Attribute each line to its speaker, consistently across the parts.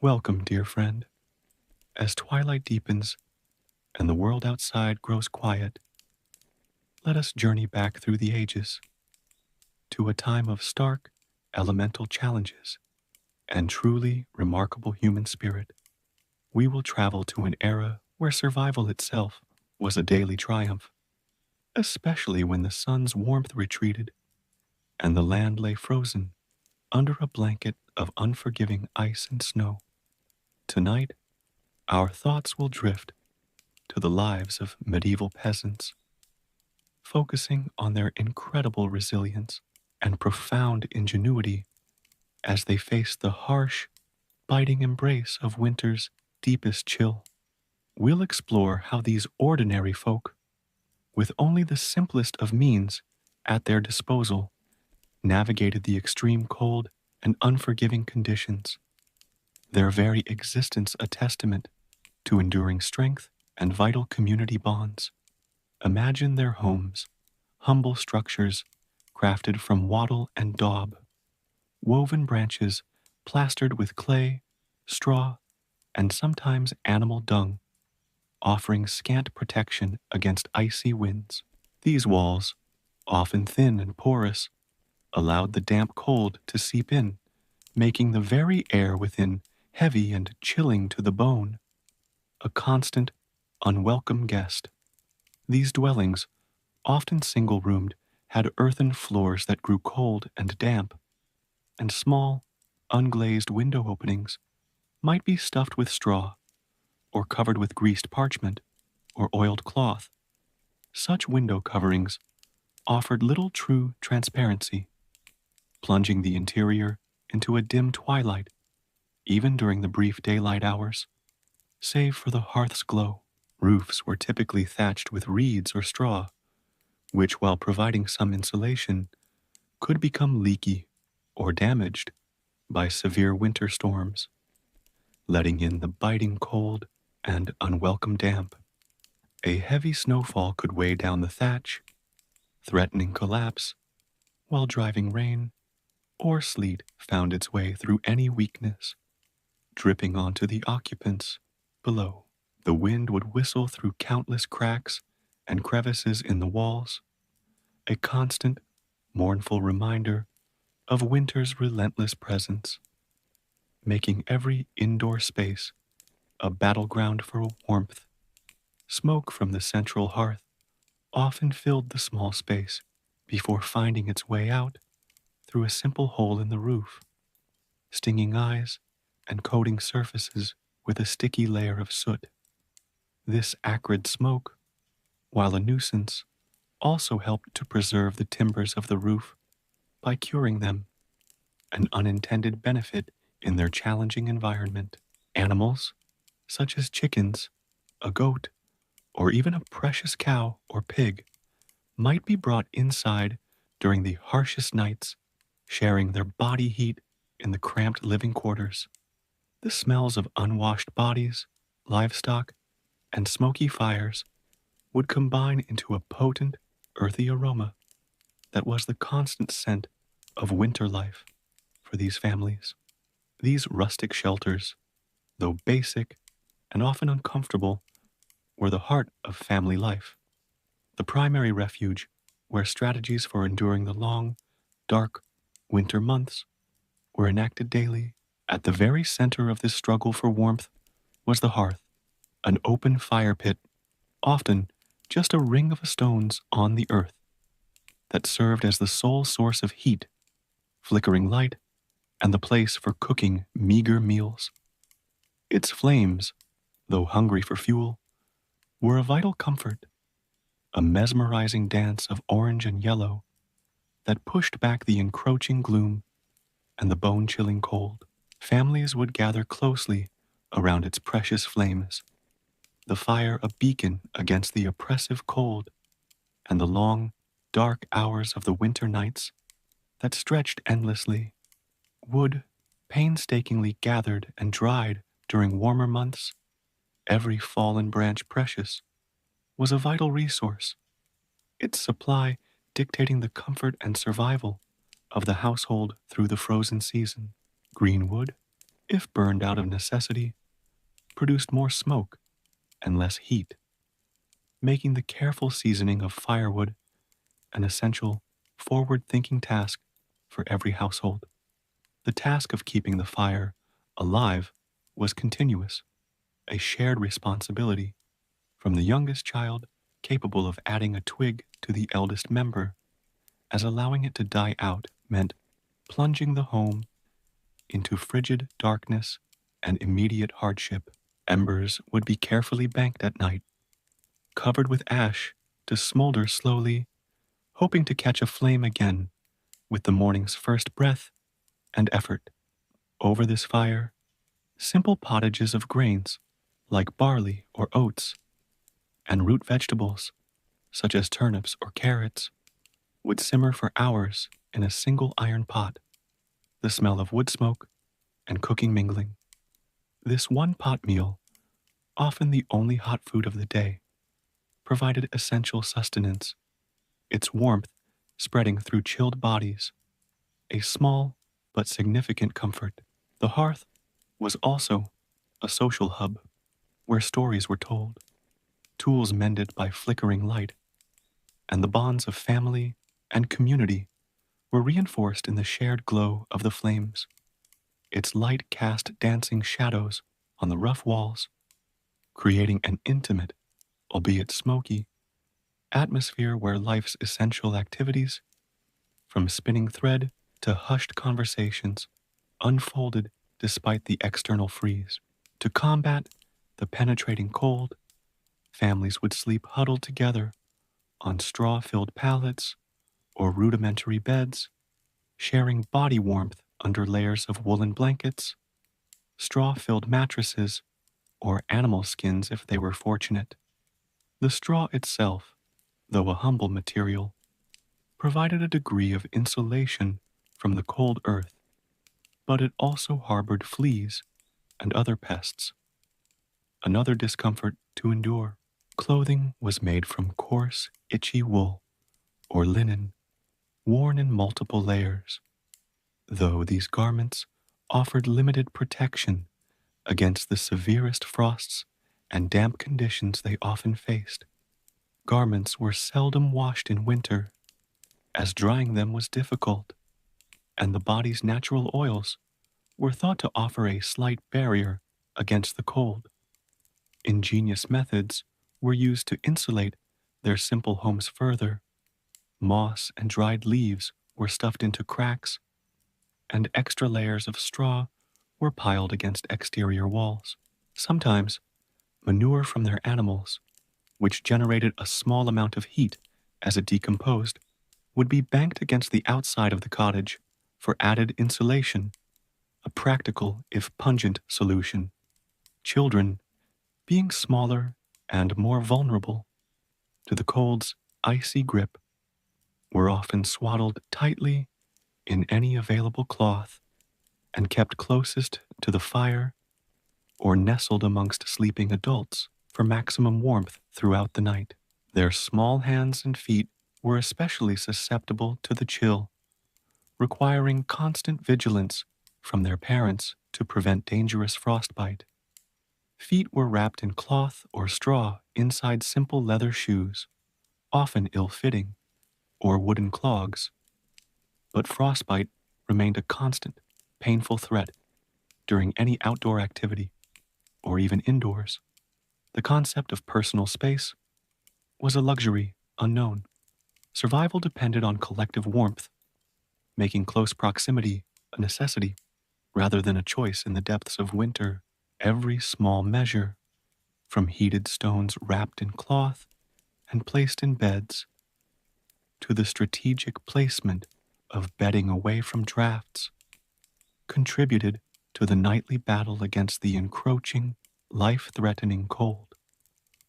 Speaker 1: Welcome, dear friend. As twilight deepens and the world outside grows quiet, let us journey back through the ages to a time of stark elemental challenges and truly remarkable human spirit. We will travel to an era where survival itself was a daily triumph, especially when the sun's warmth retreated and the land lay frozen under a blanket of unforgiving ice and snow. Tonight, our thoughts will drift to the lives of medieval peasants, focusing on their incredible resilience and profound ingenuity as they face the harsh, biting embrace of winter's deepest chill. We'll explore how these ordinary folk, with only the simplest of means at their disposal, navigated the extreme cold and unforgiving conditions, their very existence a testament to enduring strength and vital community bonds. Imagine their homes, humble structures crafted from wattle and daub, woven branches plastered with clay, straw, and sometimes animal dung, offering scant protection against icy winds. These walls, often thin and porous, allowed the damp cold to seep in, making the very air within heavy and chilling to the bone, a constant, unwelcome guest. These dwellings, often single-roomed, had earthen floors that grew cold and damp, and small, unglazed window openings might be stuffed with straw or covered with greased parchment or oiled cloth. Such window coverings offered little true transparency, plunging the interior into a dim twilight, even during the brief daylight hours. Save for the hearth's glow, roofs were typically thatched with reeds or straw, which, while providing some insulation, could become leaky or damaged by severe winter storms, letting in the biting cold and unwelcome damp. A heavy snowfall could weigh down the thatch, threatening collapse, while driving rain or sleet found its way through any weakness, dripping onto the occupants below. The wind would whistle through countless cracks and crevices in the walls, a constant, mournful reminder of winter's relentless presence, making every indoor space a battleground for warmth. Smoke from the central hearth often filled the small space before finding its way out through a simple hole in the roof, stinging eyes and coating surfaces with a sticky layer of soot. This acrid smoke, while a nuisance, also helped to preserve the timbers of the roof by curing them, an unintended benefit in their challenging environment. Animals, such as chickens, a goat, or even a precious cow or pig, might be brought inside during the harshest nights, sharing their body heat in the cramped living quarters. The smells of unwashed bodies, livestock, and smoky fires would combine into a potent, earthy aroma that was the constant scent of winter life for these families. These rustic shelters, though basic and often uncomfortable, were the heart of family life, the primary refuge where strategies for enduring the long, dark winter months were enacted daily. At the very center of this struggle for warmth was the hearth, an open fire pit, often just a ring of stones on the earth, that served as the sole source of heat, flickering light, and the place for cooking meager meals. Its flames, though hungry for fuel, were a vital comfort, a mesmerizing dance of orange and yellow that pushed back the encroaching gloom and the bone-chilling cold. Families would gather closely around its precious flames, the fire a beacon against the oppressive cold and the long, dark hours of the winter nights that stretched endlessly. Wood, painstakingly gathered and dried during warmer months, every fallen branch precious, was a vital resource, its supply dictating the comfort and survival of the household through the frozen season. Green wood, if burned out of necessity, produced more smoke and less heat, making the careful seasoning of firewood an essential, forward thinking task for every household. The task of keeping the fire alive was continuous, a shared responsibility from the youngest child capable of adding a twig to the eldest member, as allowing it to die out meant plunging the home into frigid darkness and immediate hardship. Embers would be carefully banked at night, covered with ash to smolder slowly, hoping to catch a flame again with the morning's first breath and effort. Over this fire, simple pottages of grains like barley or oats and root vegetables such as turnips or carrots would simmer for hours in a single iron pot, the smell of wood smoke and cooking mingling. This one pot meal, often the only hot food of the day, provided essential sustenance, its warmth spreading through chilled bodies, a small but significant comfort. The hearth was also a social hub where stories were told, tools mended by flickering light, and the bonds of family and community were reinforced in the shared glow of the flames. Its light cast dancing shadows on the rough walls, creating an intimate, albeit smoky, atmosphere where life's essential activities, from spinning thread to hushed conversations, unfolded despite the external freeze. To combat the penetrating cold, families would sleep huddled together on straw-filled pallets or rudimentary beds, sharing body warmth under layers of woolen blankets, straw-filled mattresses, or animal skins if they were fortunate. The straw itself, though a humble material, provided a degree of insulation from the cold earth, but it also harbored fleas and other pests. Another discomfort to endure. Clothing was made from coarse, itchy wool or linen, worn in multiple layers. Though these garments offered limited protection against the severest frosts and damp conditions they often faced, garments were seldom washed in winter, as drying them was difficult, and the body's natural oils were thought to offer a slight barrier against the cold. Ingenious methods were used to insulate their simple homes further. Moss and dried leaves were stuffed into cracks, and extra layers of straw were piled against exterior walls. Sometimes, manure from their animals, which generated a small amount of heat as it decomposed, would be banked against the outside of the cottage for added insulation, a practical if pungent solution. Children, being smaller and more vulnerable to the cold's icy grip, were often swaddled tightly in any available cloth and kept closest to the fire or nestled amongst sleeping adults for maximum warmth throughout the night. Their small hands and feet were especially susceptible to the chill, requiring constant vigilance from their parents to prevent dangerous frostbite. Feet were wrapped in cloth or straw inside simple leather shoes, often ill-fitting, or wooden clogs, but frostbite remained a constant, painful threat during any outdoor activity, or even indoors. The concept of personal space was a luxury unknown. Survival depended on collective warmth, making close proximity a necessity rather than a choice in the depths of winter. Every small measure, from heated stones wrapped in cloth and placed in beds, to the strategic placement of bedding away from drafts, contributed to the nightly battle against the encroaching, life-threatening cold.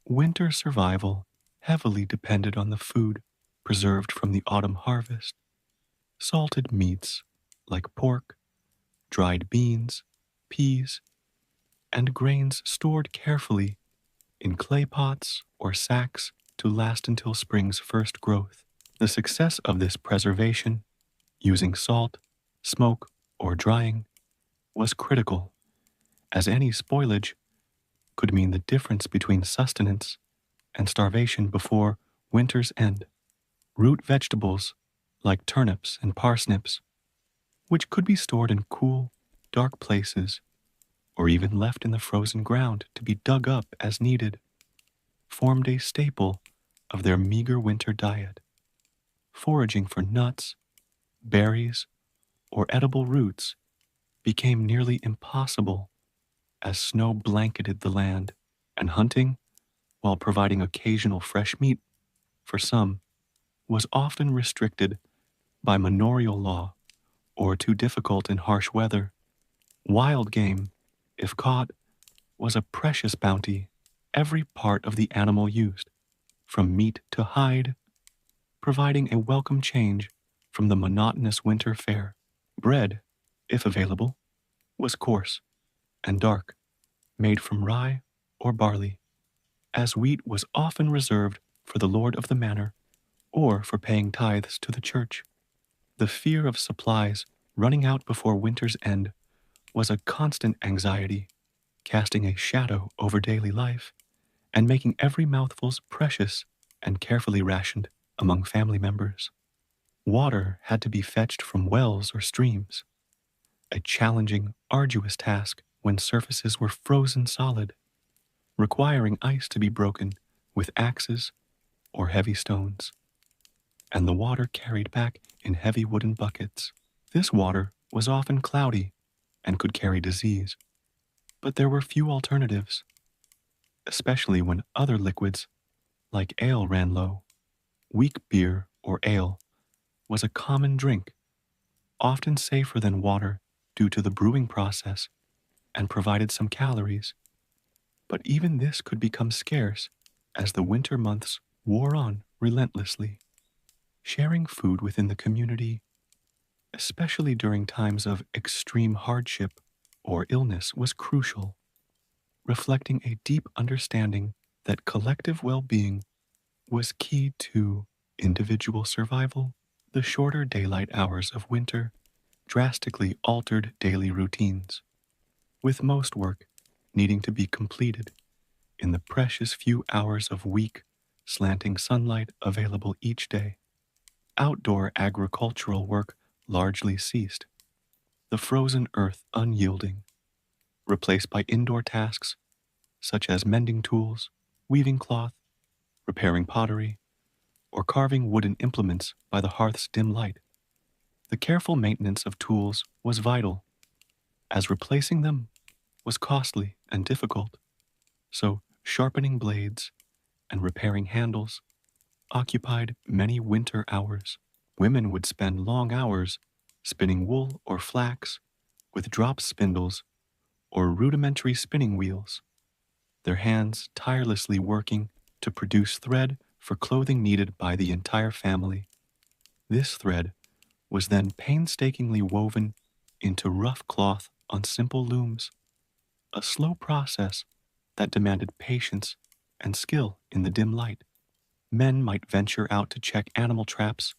Speaker 1: Winter survival heavily depended on the food preserved from the autumn harvest. Salted meats like pork, dried beans, peas, and grains stored carefully in clay pots or sacks to last until spring's first growth. The success of this preservation, using salt, smoke, or drying, was critical as any spoilage could mean the difference between sustenance and starvation before winter's end. Root vegetables, like turnips and parsnips, which could be stored in cool, dark places or even left in the frozen ground to be dug up as needed, formed a staple of their meager winter diet. Foraging for nuts, berries, or edible roots became nearly impossible as snow blanketed the land, and hunting, while providing occasional fresh meat for some, was often restricted by manorial law or too difficult in harsh weather. Wild game, if caught, was a precious bounty. Every part of the animal used, from meat to hide, providing a welcome change from the monotonous winter fare. Bread, if available, was coarse and dark, made from rye or barley, as wheat was often reserved for the lord of the manor or for paying tithes to the church. The fear of supplies running out before winter's end was a constant anxiety, casting a shadow over daily life and making every mouthful precious and carefully rationed among family members. Water had to be fetched from wells or streams, a challenging, arduous task when surfaces were frozen solid, requiring ice to be broken with axes or heavy stones, and the water carried back in heavy wooden buckets. This water was often cloudy and could carry disease, but there were few alternatives, especially when other liquids like ale ran low. Weak beer or ale was a common drink, often safer than water due to the brewing process, and provided some calories. But even this could become scarce as the winter months wore on relentlessly. Sharing food within the community, especially during times of extreme hardship or illness, was crucial, reflecting a deep understanding that collective well being was key to individual survival. The shorter daylight hours of winter drastically altered daily routines, with most work needing to be completed in the precious few hours of weak, slanting sunlight available each day. Outdoor agricultural work largely ceased, the frozen earth unyielding, replaced by indoor tasks such as mending tools, weaving cloth, repairing pottery, or carving wooden implements by the hearth's dim light. The careful maintenance of tools was vital, as replacing them was costly and difficult, so sharpening blades and repairing handles occupied many winter hours. Women would spend long hours spinning wool or flax with drop spindles or rudimentary spinning wheels, their hands tirelessly working to produce thread for clothing needed by the entire family. This thread was then painstakingly woven into rough cloth on simple looms, a slow process that demanded patience and skill in the dim light. Men might venture out to check animal traps,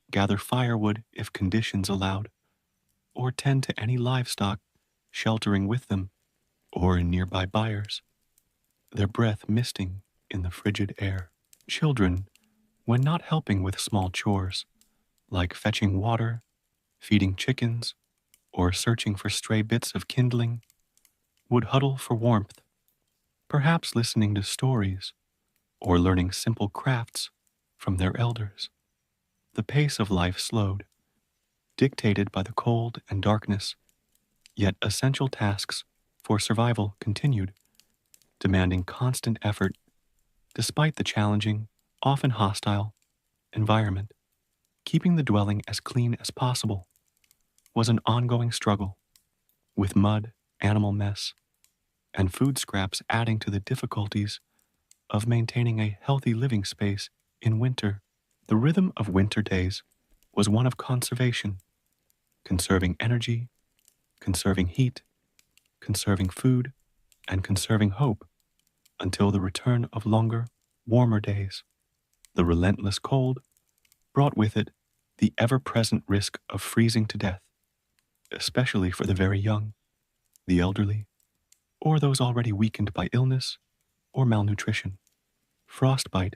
Speaker 1: gather firewood if conditions allowed, or tend to any livestock sheltering with them or in nearby byres, their breath misting in the frigid air. Children, when not helping with small chores, like fetching water, feeding chickens, or searching for stray bits of kindling, would huddle for warmth, perhaps listening to stories or learning simple crafts from their elders. The pace of life slowed, dictated by the cold and darkness, yet essential tasks for survival continued, demanding constant effort despite the challenging, often hostile, environment. Keeping the dwelling as clean as possible was an ongoing struggle, with mud, animal mess, and food scraps adding to the difficulties of maintaining a healthy living space in winter. The rhythm of winter days was one of conservation, conserving energy, conserving heat, conserving food, and conserving hope until the return of longer, warmer days. The relentless cold brought with it the ever-present risk of freezing to death, especially for the very young, the elderly, or those already weakened by illness or malnutrition. Frostbite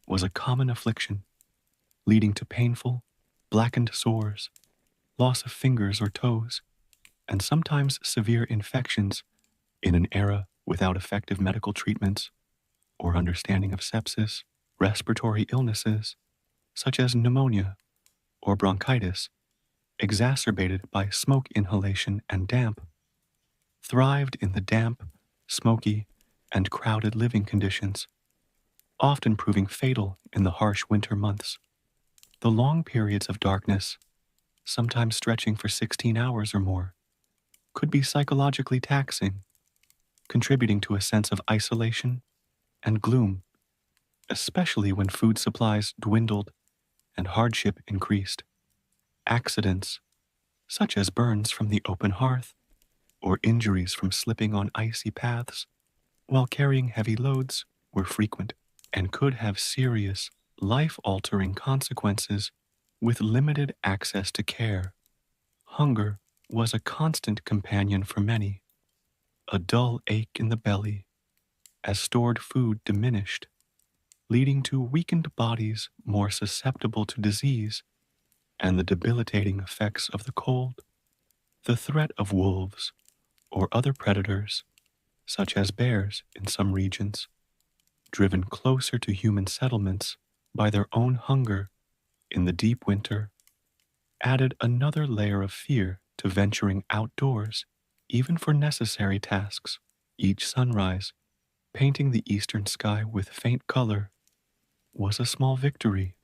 Speaker 1: was a common affliction, leading to painful, blackened sores, loss of fingers or toes, and sometimes severe infections in an era without effective medical treatments or understanding of sepsis. Respiratory illnesses, such as pneumonia or bronchitis, exacerbated by smoke inhalation and damp, thrived in the damp, smoky, and crowded living conditions, often proving fatal in the harsh winter months. The long periods of darkness, sometimes stretching for 16 hours or more, could be psychologically taxing, contributing to a sense of isolation and gloom, especially when food supplies dwindled and hardship increased. Accidents, such as burns from the open hearth or injuries from slipping on icy paths while carrying heavy loads, were frequent and could have serious, life-altering consequences with limited access to care. Hunger was a constant companion for many, a dull ache in the belly as stored food diminished, leading to weakened bodies more susceptible to disease and the debilitating effects of the cold. The threat of wolves or other predators, such as bears in some regions, driven closer to human settlements by their own hunger in the deep winter, added another layer of fear to venturing outdoors, even for necessary tasks. Each sunrise, painting the eastern sky with faint color, was a small victory,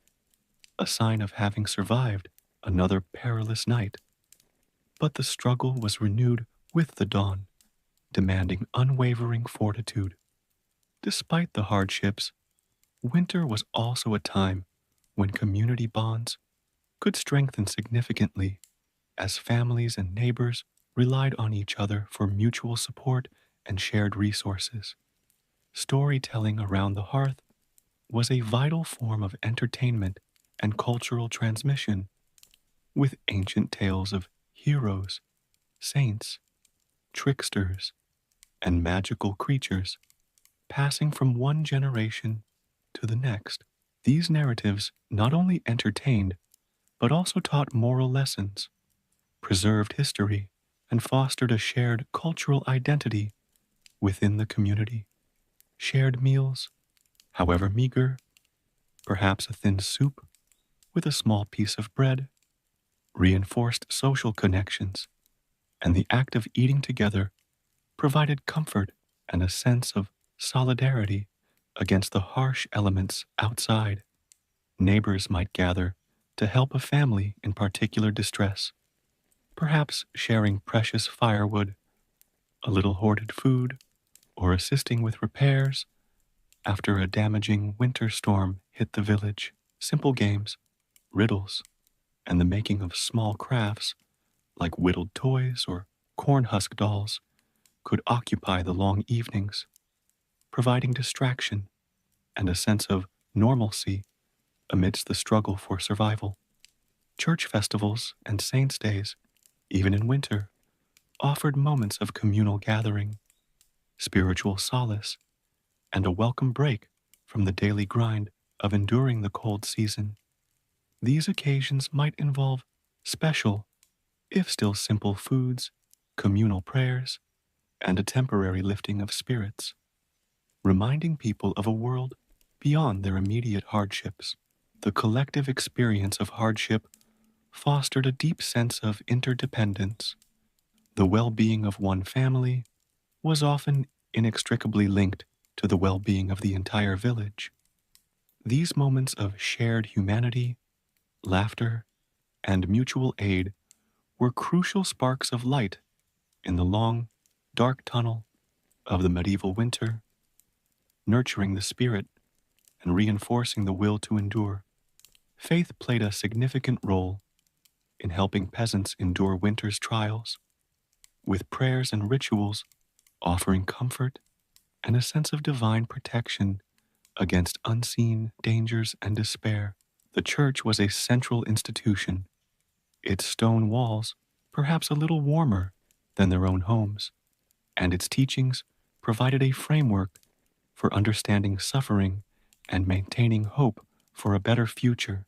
Speaker 1: a sign of having survived another perilous night. But the struggle was renewed with the dawn, demanding unwavering fortitude. Despite the hardships, winter was also a time when community bonds could strengthen significantly as families and neighbors relied on each other for mutual support and shared resources. Storytelling around the hearth was a vital form of entertainment and cultural transmission, with ancient tales of heroes, saints, tricksters, and magical creatures passing from one generation to the next. These narratives not only entertained, but also taught moral lessons, preserved history, and fostered a shared cultural identity within the community. Shared meals, however meager, perhaps a thin soup with a small piece of bread, reinforced social connections, and the act of eating together provided comfort and a sense of solidarity against the harsh elements outside. Neighbors might gather to help a family in particular distress, perhaps sharing precious firewood, a little hoarded food, or assisting with repairs after a damaging winter storm hit the village. Simple games, riddles, and the making of small crafts like whittled toys or corn husk dolls could occupy the long evenings, providing distraction and a sense of normalcy amidst the struggle for survival. Church festivals and saints' days, even in winter, offered moments of communal gathering, spiritual solace, and a welcome break from the daily grind of enduring the cold season. These occasions might involve special, if still simple foods, communal prayers, and a temporary lifting of spirits, reminding people of a world beyond their immediate hardships. The collective experience of hardship fostered a deep sense of interdependence. The well-being of one family was often inextricably linked to the well-being of the entire village. These moments of shared humanity, laughter, and mutual aid were crucial sparks of light in the long, dark tunnel of the medieval winter, nurturing the spirit and reinforcing the will to endure. Faith played a significant role in helping peasants endure winter's trials, with prayers and rituals offering comfort and a sense of divine protection against unseen dangers and despair. The church was a central institution, its stone walls perhaps a little warmer than their own homes, and its teachings provided a framework for understanding suffering and maintaining hope for a better future,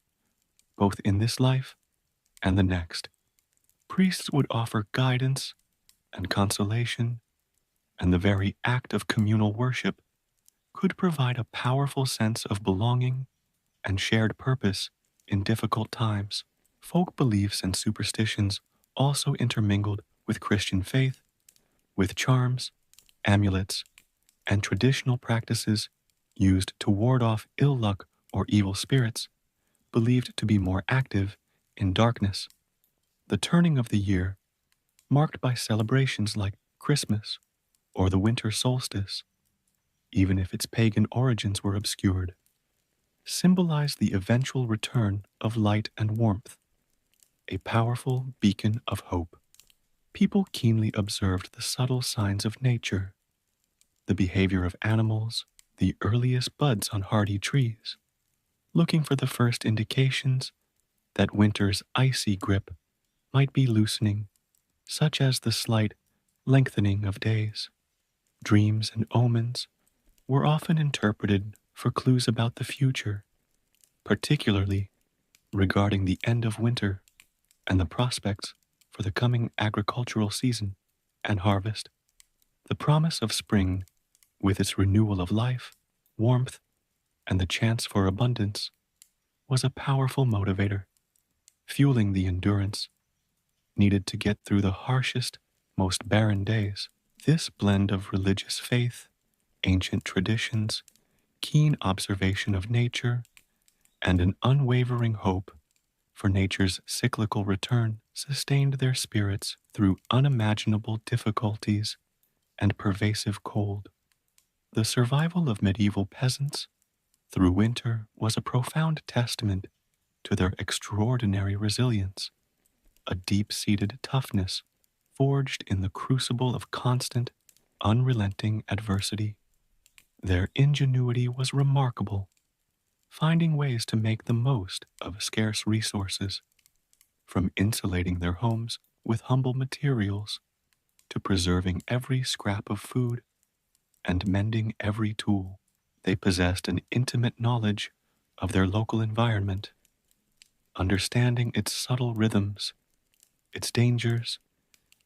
Speaker 1: both in this life and the next. Priests would offer guidance and consolation, and the very act of communal worship could provide a powerful sense of belonging and shared purpose in difficult times. Folk beliefs and superstitions also intermingled with Christian faith, with charms, amulets, and traditional practices used to ward off ill luck or evil spirits, believed to be more active in darkness. The turning of the year, marked by celebrations like Christmas or the winter solstice, even if its pagan origins were obscured, symbolized the eventual return of light and warmth, a powerful beacon of hope. People keenly observed the subtle signs of nature, the behavior of animals, the earliest buds on hardy trees, looking for the first indications that winter's icy grip might be loosening, such as the slight lengthening of days. Dreams and omens were often interpreted for clues about the future, particularly regarding the end of winter and the prospects for the coming agricultural season and harvest. The promise of spring, with its renewal of life, warmth, and the chance for abundance, was a powerful motivator, fueling the endurance needed to get through the harshest, most barren days. This blend of religious faith, ancient traditions, keen observation of nature, and an unwavering hope for nature's cyclical return sustained their spirits through unimaginable difficulties and pervasive cold. The survival of medieval peasants through winter was a profound testament to their extraordinary resilience, a deep-seated toughness forged in the crucible of constant, unrelenting adversity. Their ingenuity was remarkable, finding ways to make the most of scarce resources, from insulating their homes with humble materials to preserving every scrap of food and mending every tool. They possessed an intimate knowledge of their local environment, understanding its subtle rhythms, its dangers,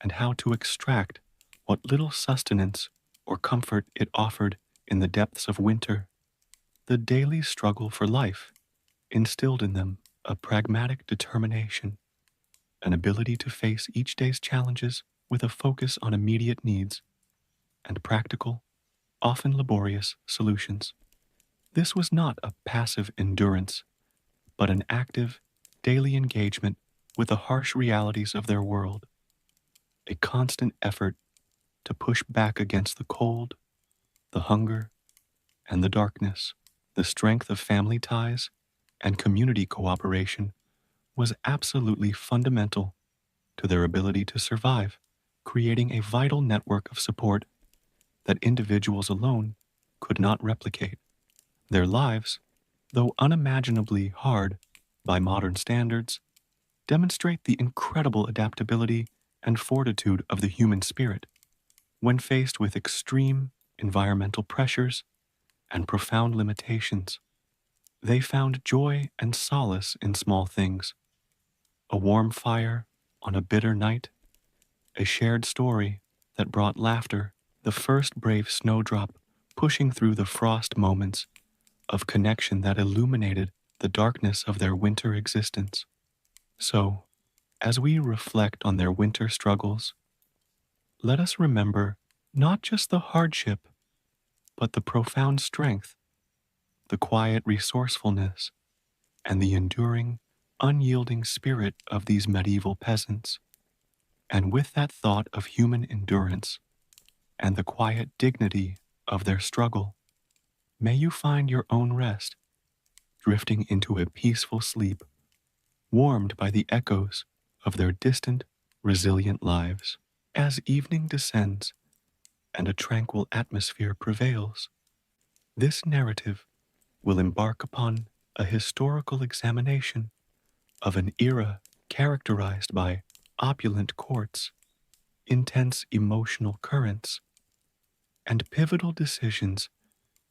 Speaker 1: and how to extract what little sustenance or comfort it offered in the depths of winter. The daily struggle for life instilled in them a pragmatic determination, an ability to face each day's challenges with a focus on immediate needs and practical, often laborious solutions. This was not a passive endurance, but an active, daily engagement with the harsh realities of their world, a constant effort to push back against the cold, the hunger, and the darkness. The strength of family ties and community cooperation was absolutely fundamental to their ability to survive, creating a vital network of support that individuals alone could not replicate. Their lives, though unimaginably hard by modern standards, demonstrate the incredible adaptability and fortitude of the human spirit. When faced with extreme environmental pressures and profound limitations, they found joy and solace in small things: a warm fire on a bitter night, a shared story that brought laughter, the first brave snowdrop pushing through the frost, moments of connection that illuminated the darkness of their winter existence. So, as we reflect on their winter struggles, let us remember not just the hardship, but the profound strength, the quiet resourcefulness, and the enduring, unyielding spirit of these medieval peasants. And with that thought of human endurance and the quiet dignity of their struggle, may you find your own rest, drifting into a peaceful sleep, warmed by the echoes of their distant, resilient lives. As evening descends and a tranquil atmosphere prevails, this narrative will embark upon a historical examination of an era characterized by opulent courts, intense emotional currents, and pivotal decisions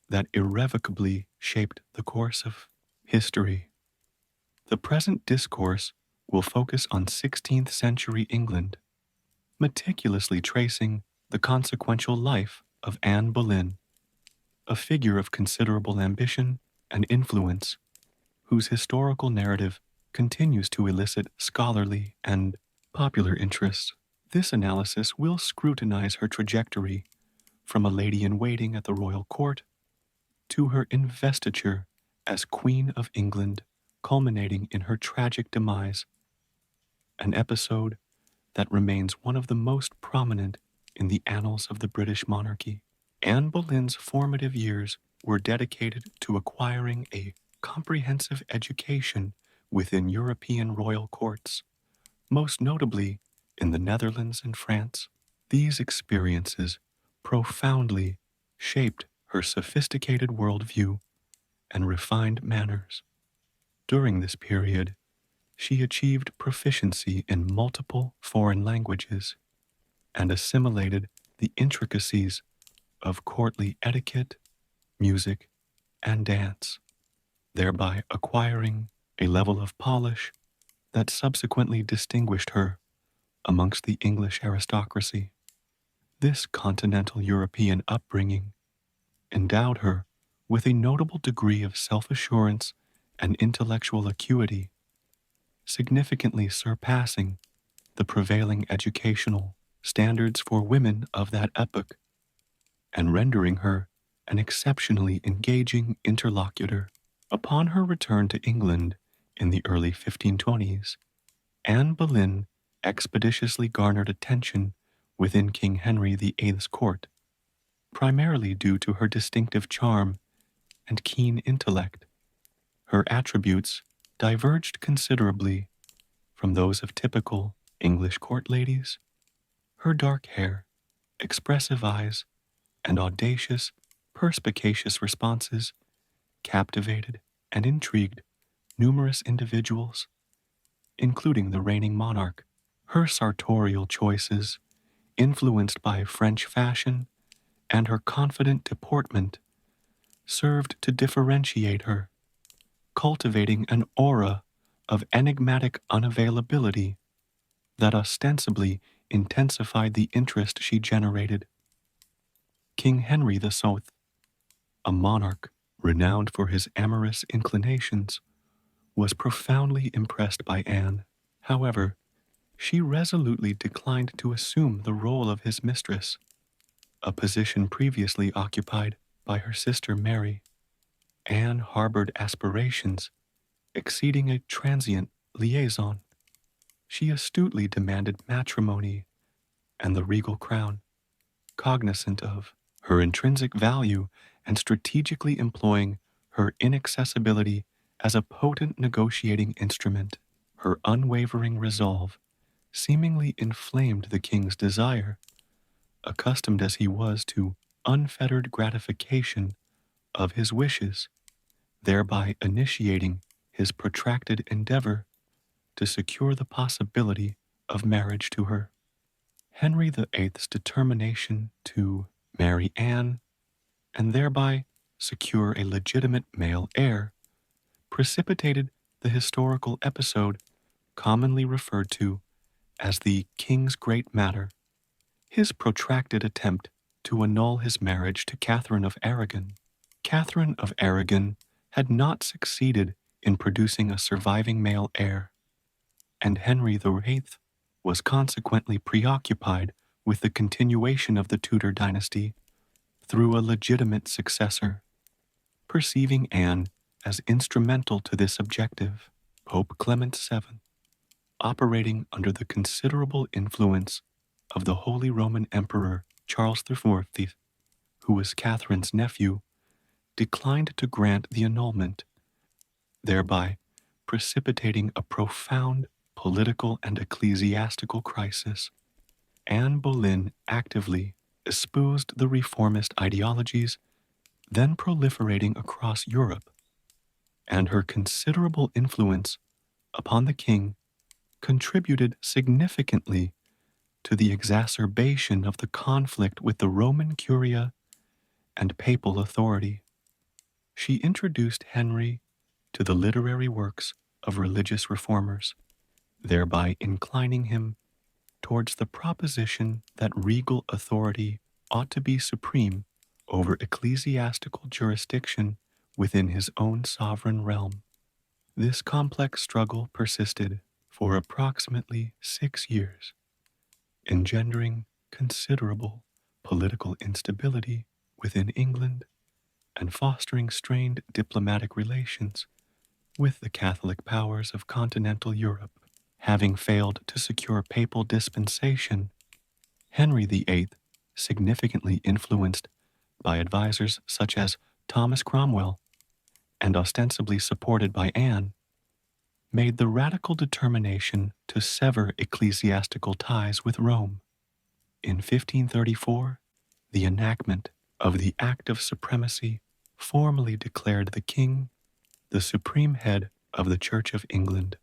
Speaker 1: that irrevocably shaped the course of history. The present discourse will focus on 16th century England, meticulously tracing the consequential life of Anne Boleyn, a figure of considerable ambition and influence, whose historical narrative continues to elicit scholarly and popular interest. This analysis will scrutinize her trajectory from a lady-in-waiting at the royal court to her investiture as Queen of England, culminating in her tragic demise, an episode that remains one of the most prominent in the annals of the British monarchy. Anne Boleyn's formative years were dedicated to acquiring a comprehensive education within European royal courts, most notably in the Netherlands and France. These experiences profoundly shaped her sophisticated worldview and refined manners. During this period, she achieved proficiency in multiple foreign languages and assimilated the intricacies of courtly etiquette, music, and dance, thereby acquiring a level of polish that subsequently distinguished her amongst the English aristocracy. This continental European upbringing endowed her with a notable degree of self-assurance and intellectual acuity, significantly surpassing the prevailing educational standards for women of that epoch, and rendering her an exceptionally engaging interlocutor. Upon her return to England in the early 1520s, Anne Boleyn expeditiously garnered attention within King Henry VIII's court, primarily due to her distinctive charm and keen intellect. Her attributes diverged considerably from those of typical English court ladies. Her dark hair, expressive eyes, and audacious, perspicacious responses captivated and intrigued numerous individuals, including the reigning monarch. Her sartorial choices, influenced by French fashion, and her confident deportment, served to differentiate her, cultivating an aura of enigmatic unavailability that ostensibly intensified the interest she generated. King Henry VII, a monarch renowned for his amorous inclinations, was profoundly impressed by Anne. However, she resolutely declined to assume the role of his mistress, a position previously occupied by her sister Mary. Anne harbored aspirations exceeding a transient liaison. She astutely demanded matrimony and the regal crown, cognizant of her intrinsic value and strategically employing her inaccessibility as a potent negotiating instrument. Her unwavering resolve seemingly inflamed the king's desire, accustomed as he was to unfettered gratification of his wishes, thereby initiating his protracted endeavor to secure the possibility of marriage to her. Henry VIII's determination to marry Anne and thereby secure a legitimate male heir precipitated the historical episode commonly referred to as the King's Great Matter. His protracted attempt to annul his marriage to Catherine of Aragon. Catherine of Aragon had not succeeded in producing a surviving male heir, and Henry VIII was consequently preoccupied with the continuation of the Tudor dynasty through a legitimate successor. Perceiving Anne as instrumental to this objective, Pope Clement VII, operating under the considerable influence of the Holy Roman Emperor Charles IV, who was Catherine's nephew, declined to grant the annulment, thereby precipitating a profound political and ecclesiastical crisis. Anne Boleyn actively espoused the reformist ideologies then proliferating across Europe, and her considerable influence upon the king contributed significantly to the exacerbation of the conflict with the Roman Curia and papal authority. She introduced Henry to the literary works of religious reformers, thereby inclining him towards the proposition that regal authority ought to be supreme over ecclesiastical jurisdiction within his own sovereign realm. This complex struggle persisted for approximately 6 years, engendering considerable political instability within England and fostering strained diplomatic relations with the Catholic powers of continental Europe. Having failed to secure papal dispensation, Henry VIII, significantly influenced by advisers such as Thomas Cromwell and ostensibly supported by Anne, made the radical determination to sever ecclesiastical ties with Rome. In 1534, the enactment of the Act of Supremacy formally declared the king the supreme head of the Church of England,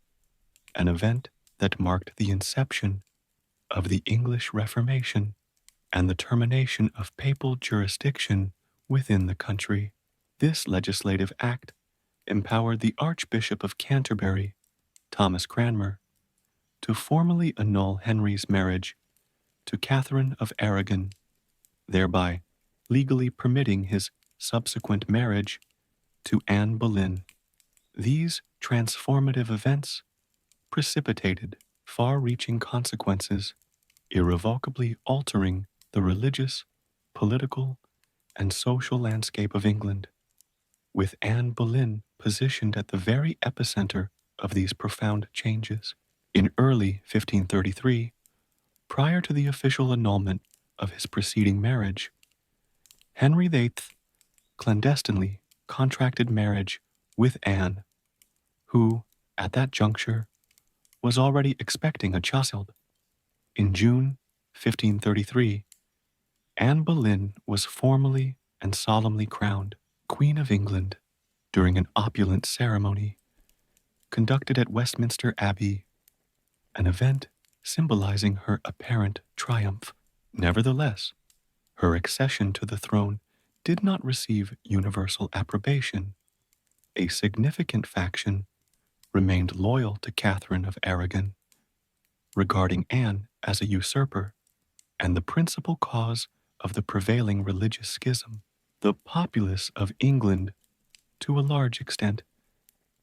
Speaker 1: an event that marked the inception of the English Reformation and the termination of papal jurisdiction within the country. This legislative act empowered the Archbishop of Canterbury, Thomas Cranmer, to formally annul Henry's marriage to Catherine of Aragon, thereby legally permitting his subsequent marriage to Anne Boleyn. These transformative events precipitated far-reaching consequences, irrevocably altering the religious, political, and social landscape of England, with Anne Boleyn positioned at the very epicenter of these profound changes. In early 1533, prior to the official annulment of his preceding marriage, Henry VIII clandestinely contracted marriage with Anne, who, at that juncture, was already expecting a child. In June 1533, Anne Boleyn was formally and solemnly crowned Queen of England during an opulent ceremony conducted at Westminster Abbey, an event symbolizing her apparent triumph. Nevertheless, her accession to the throne did not receive universal approbation. A significant faction remained loyal to Catherine of Aragon, regarding Anne as a usurper and the principal cause of the prevailing religious schism. The populace of England, to a large extent,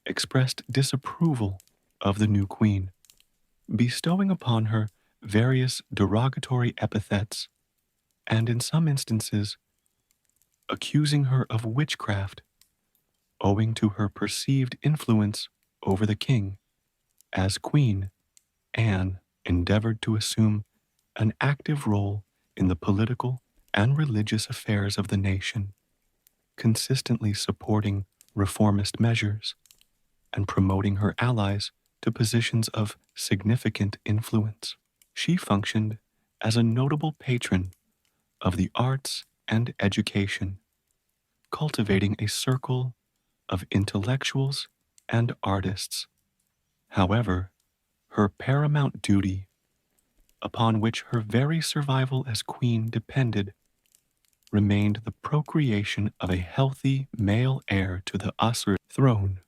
Speaker 1: expressed disapproval of the new queen, bestowing upon her various derogatory epithets and, in some instances, accusing her of witchcraft owing to her perceived influence over the king. As queen, Anne endeavored to assume an active role in the political and religious affairs of the nation, consistently supporting reformist measures and promoting her allies to positions of significant influence. She functioned as a notable patron of the arts and education, cultivating a circle of intellectuals and artists. However, her paramount duty, upon which her very survival as queen depended, remained the procreation of a healthy male heir to the Usher throne.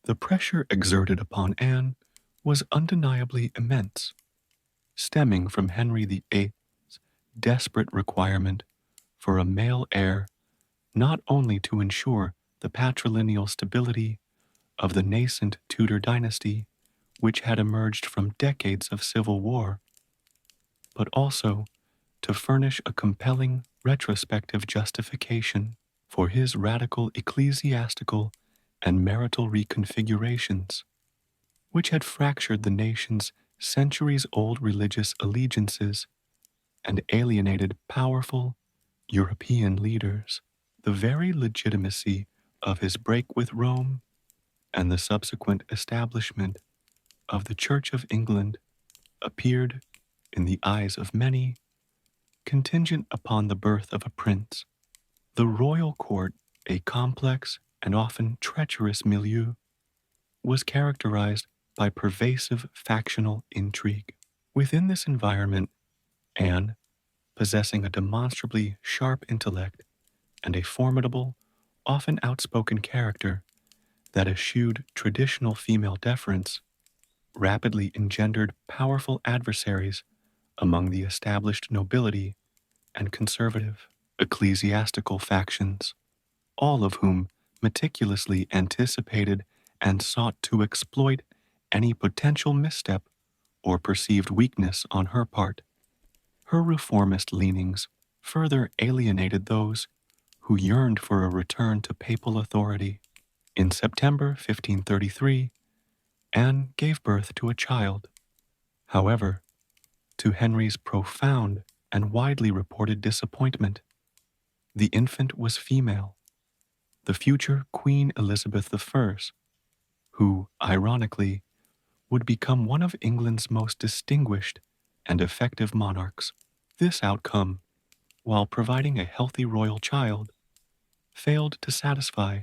Speaker 1: The pressure exerted upon Anne was undeniably immense, stemming from Henry VIII's desperate requirement for a male heir not only to ensure the patrilineal stability of the nascent Tudor dynasty, which had emerged from decades of civil war, but also to furnish a compelling retrospective justification for his radical ecclesiastical and marital reconfigurations, which had fractured the nation's centuries-old religious allegiances and alienated powerful European leaders. The very legitimacy of his break with Rome and the subsequent establishment of the Church of England appeared, in the eyes of many, contingent upon the birth of a prince. The royal court, a complex and often treacherous milieu, was characterized by pervasive factional intrigue. Within this environment, Anne, possessing a demonstrably sharp intellect and a formidable, often outspoken character that eschewed traditional female deference rapidly engendered powerful adversaries among the established nobility and conservative ecclesiastical factions, all of whom meticulously anticipated and sought to exploit any potential misstep or perceived weakness on her part. Her reformist leanings further alienated those who yearned for a return to papal authority. In September 1533, Anne gave birth to a child. However, to Henry's profound and widely reported disappointment, the infant was female, the future Queen Elizabeth I, who, ironically, would become one of England's most distinguished and effective monarchs. This outcome, while providing a healthy royal child, failed to satisfy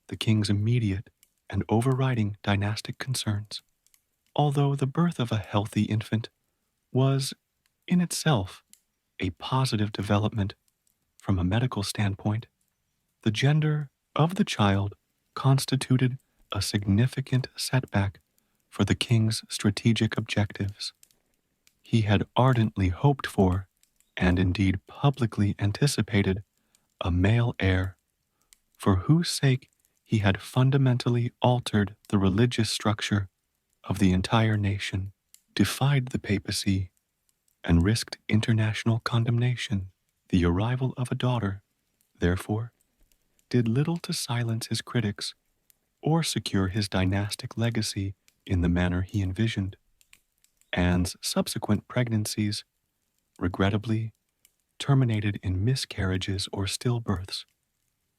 Speaker 1: the king's immediate and overriding dynastic concerns. Although the birth of a healthy infant was, in itself, a positive development from a medical standpoint, the gender of the child constituted a significant setback for the king's strategic objectives. He had ardently hoped for, and indeed publicly anticipated, a male heir, for whose sake he had fundamentally altered the religious structure of the entire nation, defied the papacy, and risked international condemnation. The arrival of a daughter, therefore, did little to silence his critics or secure his dynastic legacy in the manner he envisioned. Anne's subsequent pregnancies, regrettably, terminated in miscarriages or stillbirths,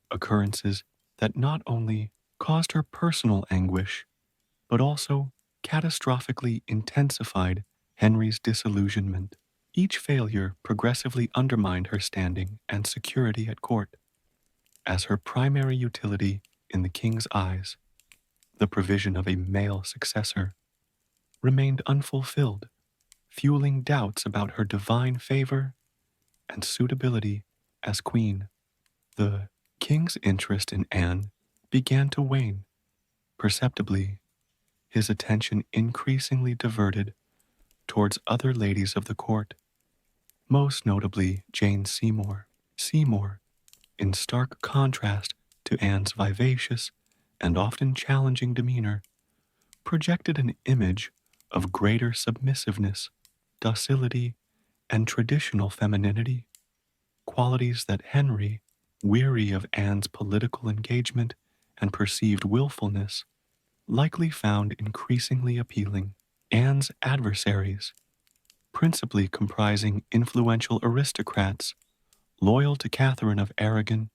Speaker 1: occurrences that not only caused her personal anguish, but also catastrophically intensified Henry's disillusionment. Each failure progressively undermined her standing and security at court, as her primary utility in the king's eyes, the provision of a male successor, remained unfulfilled, fueling doubts about her divine favor and suitability as queen. The king's interest in Anne began to wane. Perceptibly, his attention increasingly diverted towards other ladies of the court, most notably Jane Seymour. Seymour, in stark contrast to Anne's vivacious and often challenging demeanor, projected an image of greater submissiveness, docility, and traditional femininity, qualities that Henry, weary of Anne's political engagement and perceived willfulness, likely found increasingly appealing. Anne's adversaries, principally comprising influential aristocrats loyal to Catherine of Aragon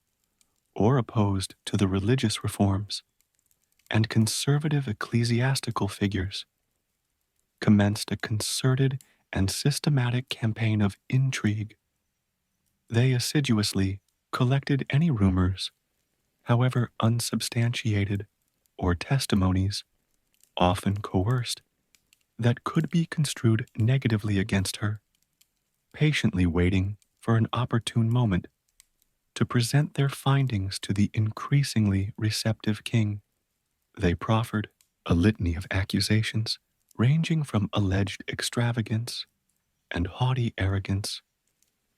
Speaker 1: or opposed to the religious reforms, and conservative ecclesiastical figures, commenced a concerted and systematic campaign of intrigue. They assiduously collected any rumors, however unsubstantiated, or testimonies, often coerced, that could be construed negatively against her, patiently waiting for an opportune moment to present their findings to the increasingly receptive king. They proffered a litany of accusations ranging from alleged extravagance and haughty arrogance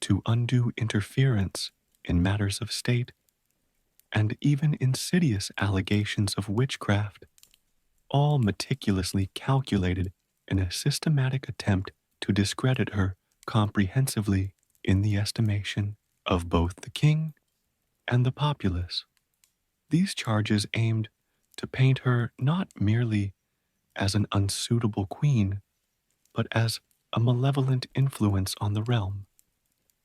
Speaker 1: to undue interference in matters of state, and even insidious allegations of witchcraft, all meticulously calculated in a systematic attempt to discredit her comprehensively in the estimation of both the king and the populace. These charges aimed to paint her not merely as an unsuitable queen, but as a malevolent influence on the realm.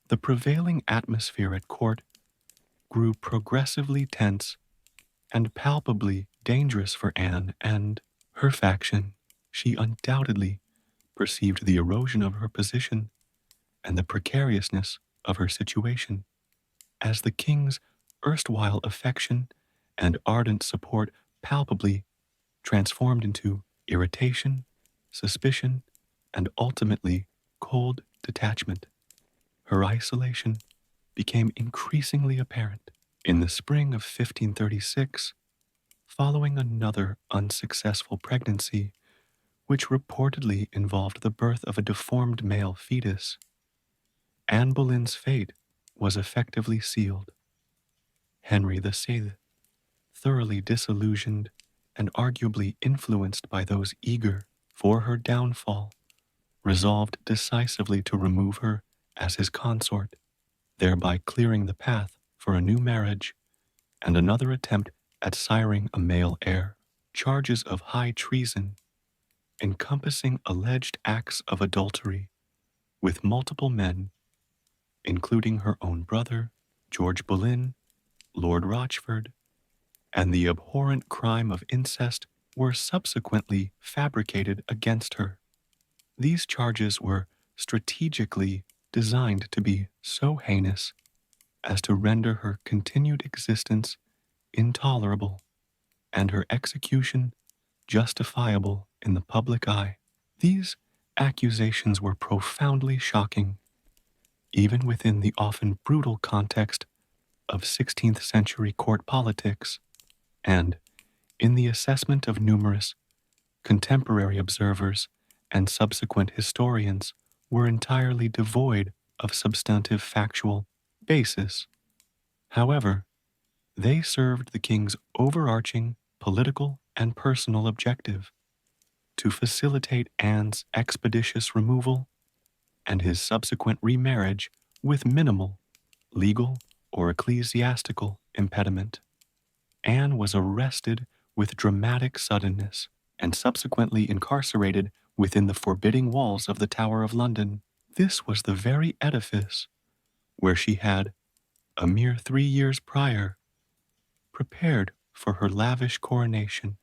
Speaker 1: The prevailing atmosphere at court grew progressively tense and palpably dangerous for Anne and her faction. She undoubtedly perceived the erosion of her position and the precariousness of her situation, as the king's erstwhile affection and ardent support palpably transformed into irritation, suspicion, and ultimately cold detachment. Her isolation became increasingly apparent. In the spring of 1536, following another unsuccessful pregnancy, which reportedly involved the birth of a deformed male fetus, Anne Boleyn's fate was effectively sealed. Henry VI, thoroughly disillusioned and arguably influenced by those eager for her downfall, resolved decisively to remove her as his consort, thereby clearing the path for a new marriage and another attempt at siring a male heir. Charges of high treason, encompassing alleged acts of adultery with multiple men, including her own brother, George Boleyn, Lord Rochford, and the abhorrent crime of incest, were subsequently fabricated against her. These charges were strategically designed to be so heinous as to render her continued existence intolerable and her execution justifiable in the public eye. These accusations were profoundly shocking, even within the often brutal context of 16th century court politics, and, in the assessment of numerous contemporary observers and subsequent historians, were entirely devoid of substantive factual basis. However, they served the king's overarching political and personal objective to facilitate Anne's expeditious removal and his subsequent remarriage with minimal legal or ecclesiastical impediment. Anne was arrested with dramatic suddenness and subsequently incarcerated within the forbidding walls of the Tower of London. This was the very edifice where she had, a mere 3 years prior, prepared for her lavish coronation,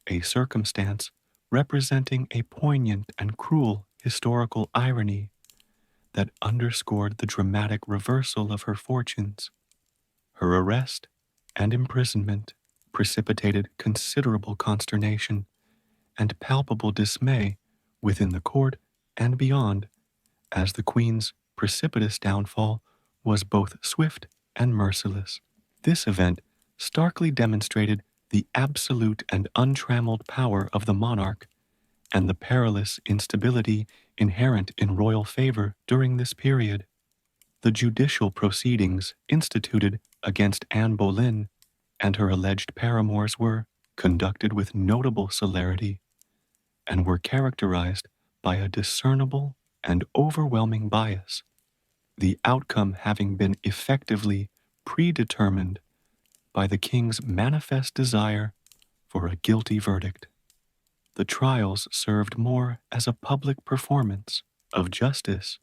Speaker 1: a circumstance representing a poignant and cruel historical irony that underscored the dramatic reversal of her fortunes. Her arrest and imprisonment precipitated considerable consternation and palpable dismay within the court and beyond, as the Queen's precipitous downfall was both swift and merciless. This event starkly demonstrated the absolute and untrammeled power of the monarch and the perilous instability inherent in royal favor during this period. The judicial proceedings instituted against Anne Boleyn and her alleged paramours were conducted with notable celerity and were characterized by a discernible and overwhelming bias, the outcome having been effectively predetermined by the king's manifest desire for a guilty verdict. The trials served more as a public performance of justice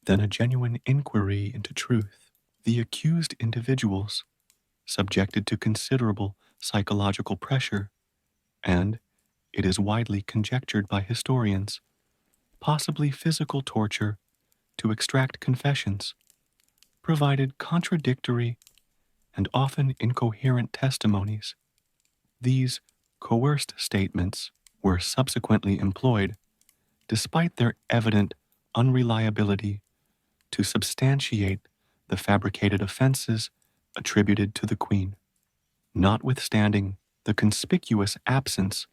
Speaker 1: than a genuine inquiry into truth. The accused individuals, subjected to considerable psychological pressure, and, it is widely conjectured by historians, possibly physical torture to extract confessions, provided contradictory and often incoherent testimonies. These coerced statements were subsequently employed, despite their evident unreliability, to substantiate the fabricated offenses attributed to the Queen, notwithstanding the conspicuous absence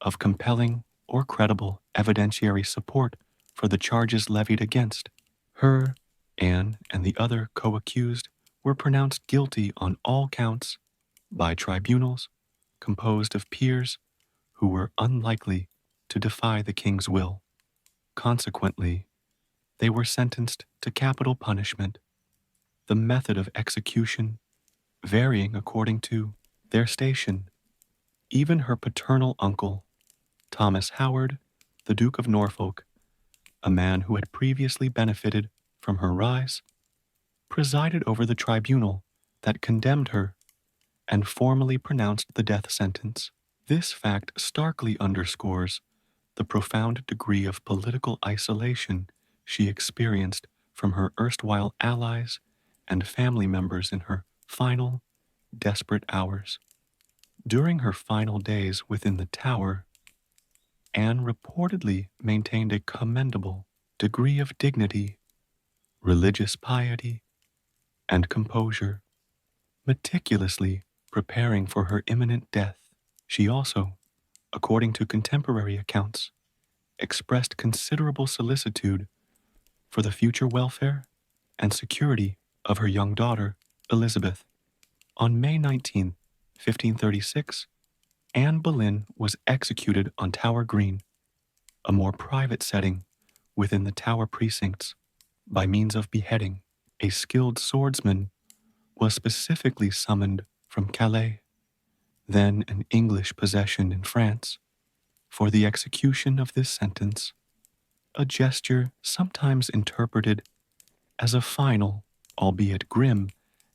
Speaker 1: of compelling or credible evidentiary support for the charges levied against her. Anne and the other co-accused were pronounced guilty on all counts by tribunals composed of peers who were unlikely to defy the king's will. Consequently, they were sentenced to capital punishment, the method of execution varying according to their station. Even her paternal uncle, Thomas Howard, the Duke of Norfolk, a man who had previously benefited from her rise, presided over the tribunal that condemned her and formally pronounced the death sentence. This fact starkly underscores the profound degree of political isolation she experienced from her erstwhile allies and family members in her final, desperate hours. During her final days within the Tower, Anne reportedly maintained a commendable degree of dignity, religious piety, and composure. meticulously preparing for her imminent death. She also, according to contemporary accounts, expressed considerable solicitude for the future welfare and security of her young daughter, Elizabeth. On May 19, 1536, Anne Boleyn was executed on Tower Green, a more private setting within the Tower precincts, by means of beheading. A skilled swordsman was specifically summoned from Calais, then an English possession in France, for the execution of this sentence, a gesture sometimes interpreted as a final, albeit grim,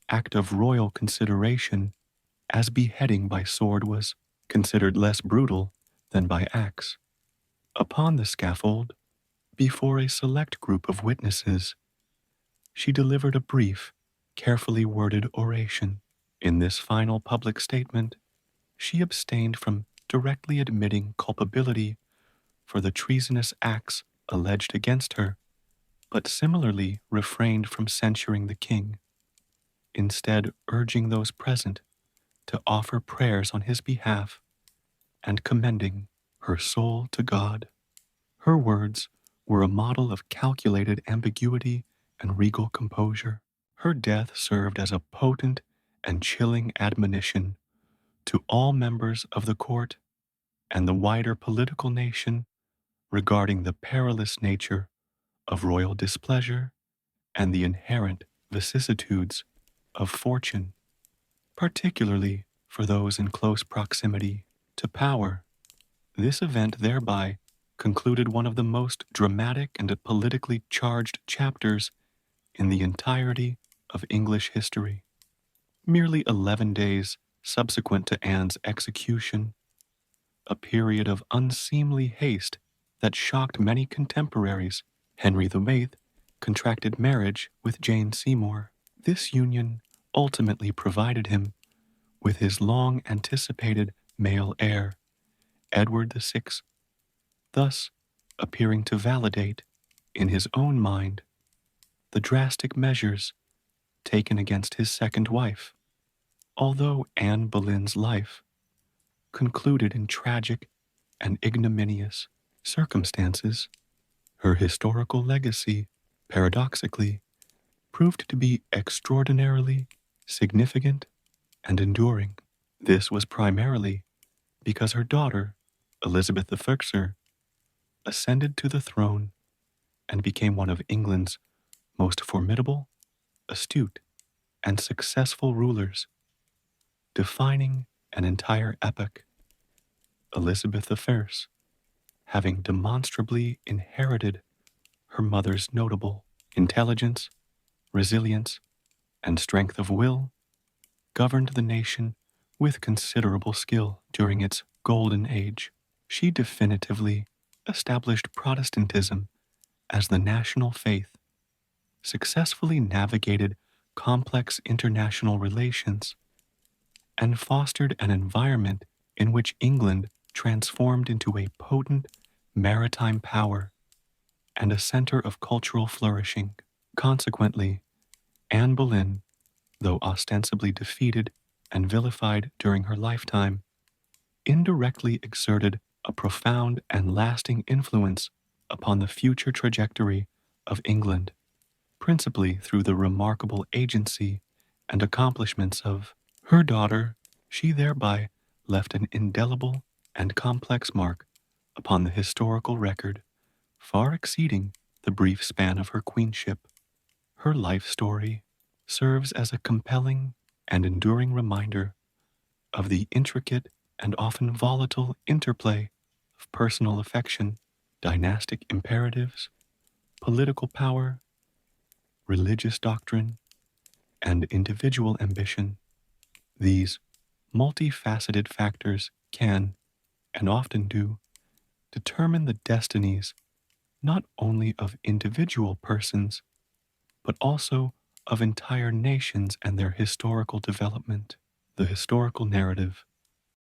Speaker 1: act of royal consideration, as beheading by sword was considered less brutal than by axe. Upon the scaffold, before a select group of witnesses, she delivered a brief, carefully worded oration. In this final public statement, she abstained from directly admitting culpability for the treasonous acts alleged against her, but similarly refrained from censuring the king, instead urging those present to offer prayers on his behalf and commending her soul to God. Her words were a model of calculated ambiguity and regal composure. Her death served as a potent and chilling admonition to all members of the court and the wider political nation regarding the perilous nature of royal displeasure and the inherent vicissitudes of fortune, particularly for those in close proximity to power. This event thereby concluded one of the most dramatic and politically charged chapters in the entirety of English history. Merely 11 days subsequent to Anne's execution, a period of unseemly haste that shocked many contemporaries, Henry VIII contracted marriage with Jane Seymour. This union ultimately provided him with his long anticipated male heir, Edward VI, thus appearing to validate, in his own mind, the drastic measures taken against his second wife. Although Anne Boleyn's life concluded in tragic and ignominious circumstances, her historical legacy, paradoxically, proved to be extraordinarily significant and enduring. This was primarily because her daughter, Elizabeth I, ascended to the throne and became one of England's most formidable, astute, and successful rulers, defining an entire epoch. Elizabeth I, having demonstrably inherited her mother's notable intelligence, resilience, and strength of will, governed the nation with considerable skill during its golden age. She definitively established Protestantism as the national faith, successfully navigated complex international relations, and fostered an environment in which England transformed into a potent maritime power and a center of cultural flourishing. Consequently, Anne Boleyn, though ostensibly defeated and vilified during her lifetime, indirectly exerted a profound and lasting influence upon the future trajectory of England, principally through the remarkable agency and accomplishments of her daughter. She thereby left an indelible and complex mark upon the historical record, far exceeding the brief span of her queenship. Her life story serves as a compelling and enduring reminder of the intricate and often volatile interplay of personal affection, dynastic imperatives, political power, religious doctrine, and individual ambition. These multifaceted factors can, and often do, determine the destinies not only of individual persons, but also of entire nations and their historical development. The historical narrative